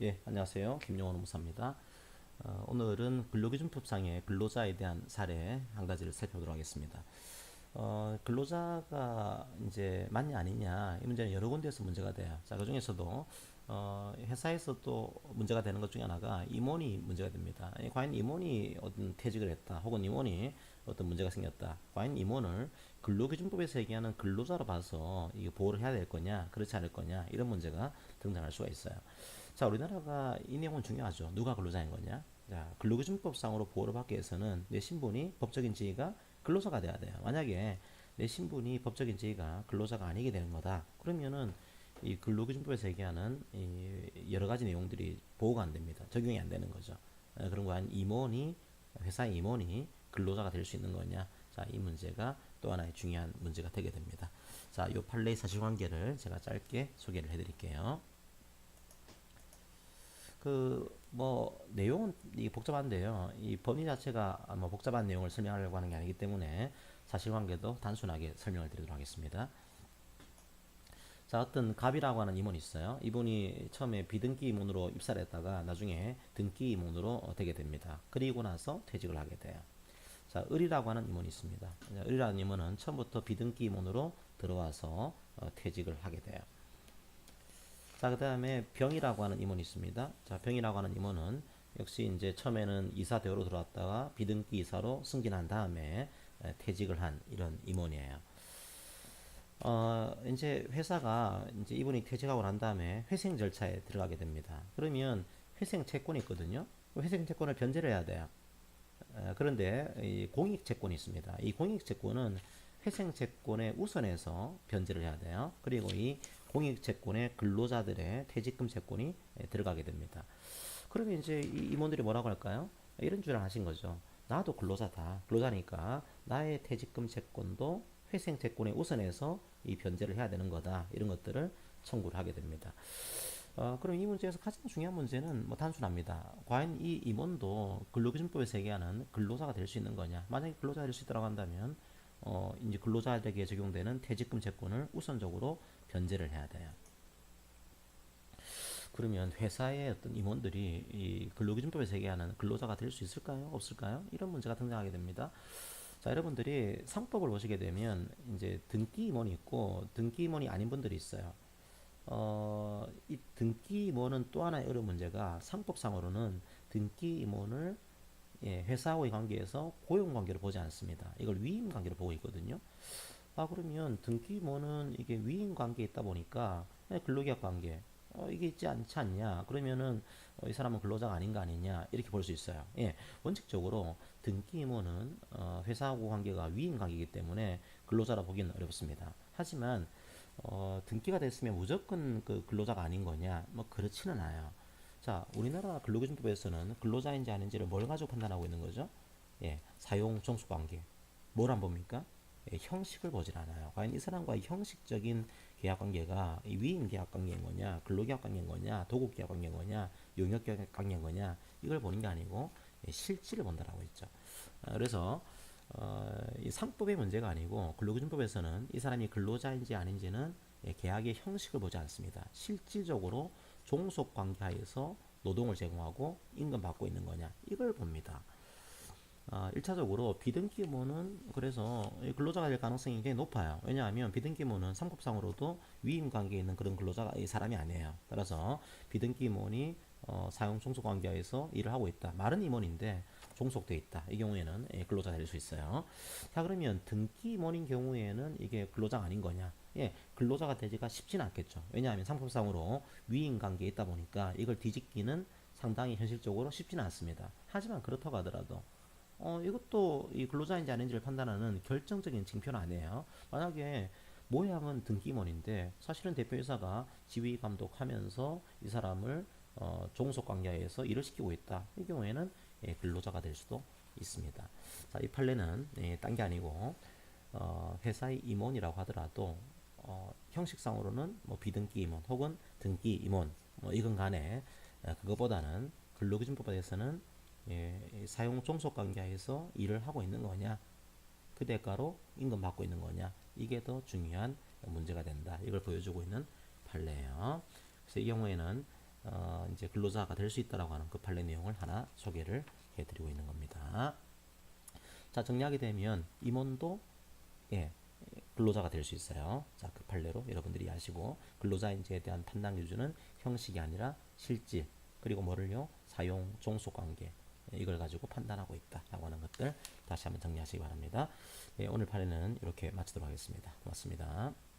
예, 안녕하세요. 김용원 노무사입니다. 오늘은 근로기준법상의 근로자에 대한 사례 한 가지를 살펴보도록 하겠습니다. 근로자가 이제 맞냐 아니냐 이 문제는 여러 군데에서 문제가 돼요. 자, 그 중에서도 회사에서 또 문제가 되는 것 중에 하나가 임원이 문제가 됩니다. 과연 임원이 어떤 퇴직을 했다, 혹은 임원이 어떤 문제가 생겼다. 과연 임원을 근로기준법에서 얘기하는 근로자로 봐서 이게 보호를 해야 될 거냐, 그렇지 않을 거냐, 이런 문제가 등장할 수가 있어요. 자, 우리나라가 이 내용은 중요하죠. 누가 근로자인 거냐? 자, 근로기준법상으로 보호를 받기 위해서는 내 신분이 법적인 지위가 근로자가 돼야 돼요. 만약에 내 신분이 법적인 지위가 근로자가 아니게 되는 거다. 그러면은 이 근로기준법에서 얘기하는 이 여러 가지 내용들이 보호가 안 됩니다. 적용이 안 되는 거죠. 그런 거 임원이 회사의 임원이 근로자가 될 수 있는 거냐? 자, 이 문제가 또 하나의 중요한 문제가 되게 됩니다. 자, 이 판례의 사실관계를 제가 짧게 소개를 해드릴게요. 내용은 이 복잡한데요. 이 법리 자체가 뭐 복잡한 내용을 설명하려고 하는 게 아니기 때문에 사실관계도 단순하게 설명을 드리도록 하겠습니다. 자, 어떤 갑이라고 하는 임원이 있어요. 이분이 처음에 비등기 임원으로 입사를 했다가 나중에 등기 임원으로 되게 됩니다. 그리고 나서 퇴직을 하게 돼요. 자, 을이라고 하는 임원이 있습니다. 을이라는 임원은 처음부터 비등기 임원으로 들어와서 퇴직을 하게 돼요. 자, 그 다음에 병이라고 하는 임원이 있습니다. 자, 병이라고 하는 임원은 역시 이제 처음에는 이사 대우로 들어왔다가 비등기 이사로 승진한 다음에 퇴직을 한 이런 임원이에요. 이제 회사가 이제 이분이 퇴직하고 난 다음에 회생 절차에 들어가게 됩니다. 그러면 회생 채권이 있거든요. 회생 채권을 변제를 해야 돼요. 그런데 이 공익 채권이 있습니다. 이 공익 채권은 회생 채권에 우선해서 변제를 해야 돼요. 그리고 이 공익 채권에 근로자들의 퇴직금 채권이 들어가게 됩니다. 그러면 이제 이 임원들이 뭐라고 할까요? 이런 주장을 하신 거죠. 나도 근로자다. 근로자니까 나의 퇴직금 채권도 회생 채권에 우선해서 이 변제를 해야 되는 거다. 이런 것들을 청구를 하게 됩니다. 그럼 이 문제에서 가장 중요한 문제는 뭐 단순합니다. 과연 이 임원도 근로기준법에서 얘기하는 근로자가 될 수 있는 거냐? 만약에 근로자가 될 수 있다고 한다면, 이제 근로자에게 적용되는 퇴직금 채권을 우선적으로 변제를 해야 돼요. 그러면 회사의 어떤 임원들이 이 근로기준법에서 얘기하는 근로자가 될 수 있을까요? 없을까요? 이런 문제가 등장하게 됩니다. 자, 여러분들이 상법을 보시게 되면 이제 등기 임원이 있고 등기 임원이 아닌 분들이 있어요. 이 등기 임원은 또 하나의 어려운 문제가 상법상으로는 등기 임원을 회사와의 관계에서 고용 관계로 보지 않습니다. 이걸 위임 관계로 보고 있거든요. 그러면 등기 임원은 이게 위임 관계에 있다 보니까 근로계약 관계 이게 있지 않지 않냐? 그러면은 이 사람은 근로자가 아닌 거 아니냐? 이렇게 볼 수 있어요. 예, 원칙적으로 등기 임원은 회사하고 관계가 위임 관계이기 때문에 근로자라 보기는 어렵습니다. 하지만 등기가 됐으면 무조건 그 근로자가 아닌 거냐? 뭐 그렇지는 않아요. 자, 우리나라 근로기준법에서는 근로자인지 아닌지를 뭘 가지고 판단하고 있는 거죠? 예, 사용 종속 관계. 뭘 안 봅니까? 예, 형식을 보질 않아요. 과연 이 사람과의 형식적인 계약 관계가 위임 계약 관계인 거냐, 근로계약 관계인 거냐, 도급 계약 관계인 거냐, 용역 계약 관계인 거냐, 이걸 보는 게 아니고 실질을 본다라고 했죠. 그래서 이 상법의 문제가 아니고 근로기준법에서는 이 사람이 근로자인지 아닌지는 계약의 형식을 보지 않습니다. 실질적으로 종속 관계하에서 노동을 제공하고 임금 받고 있는 거냐 이걸 봅니다. 1차적으로 비등기모는 그래서 근로자가 될 가능성이 굉장히 높아요. 왜냐하면 비등기모는 상법상으로도 위임 관계에 있는 그런 근로자가 이 사람이 아니에요. 따라서 비등기모니 사용 종속 관계에서 일을 하고 있다. 말은 임원인데 종속돼 있다. 이 경우에는 근로자가 될 수 있어요. 자, 그러면 등기임원인 경우에는 이게 근로자가 아닌 거냐? 예, 근로자가 되기가 쉽지는 않겠죠. 왜냐하면 상법상으로 위임 관계에 있다 보니까 이걸 뒤집기는 상당히 현실적으로 쉽지는 않습니다. 하지만 그렇다고 하더라도 이것도 이 근로자인지 아닌지를 판단하는 결정적인 징표는 아니에요. 만약에 모양은 등기임원인데 사실은 대표이사가 지휘 감독하면서 이 사람을 종속 관계에서 일을 시키고 있다. 이 경우에는 근로자가 될 수도 있습니다. 자, 이 판례는 딴 게 아니고 회사의 임원이라고 하더라도 형식상으로는 뭐 비등기 임원 혹은 등기 임원 뭐 이건 간에 그거보다는 근로기준법에서는 사용 종속 관계에서 일을 하고 있는 거냐 그 대가로 임금 받고 있는 거냐 이게 더 중요한 문제가 된다. 이걸 보여주고 있는 판례예요. 그래서 이 경우에는 이제 근로자가 될 수 있다라고 하는 그 판례 내용을 하나 소개를 해드리고 있는 겁니다. 자, 정리하게 되면 임원도 예, 근로자가 될 수 있어요. 자, 그 판례로 여러분들이 아시고 근로자인지에 대한 판단 기준은 형식이 아니라 실질 그리고 뭐를요? 사용 종속 관계 이걸 가지고 판단하고 있다라고 하는 것들 다시 한번 정리하시기 바랍니다. 예, 오늘 판례는 이렇게 마치도록 하겠습니다. 고맙습니다.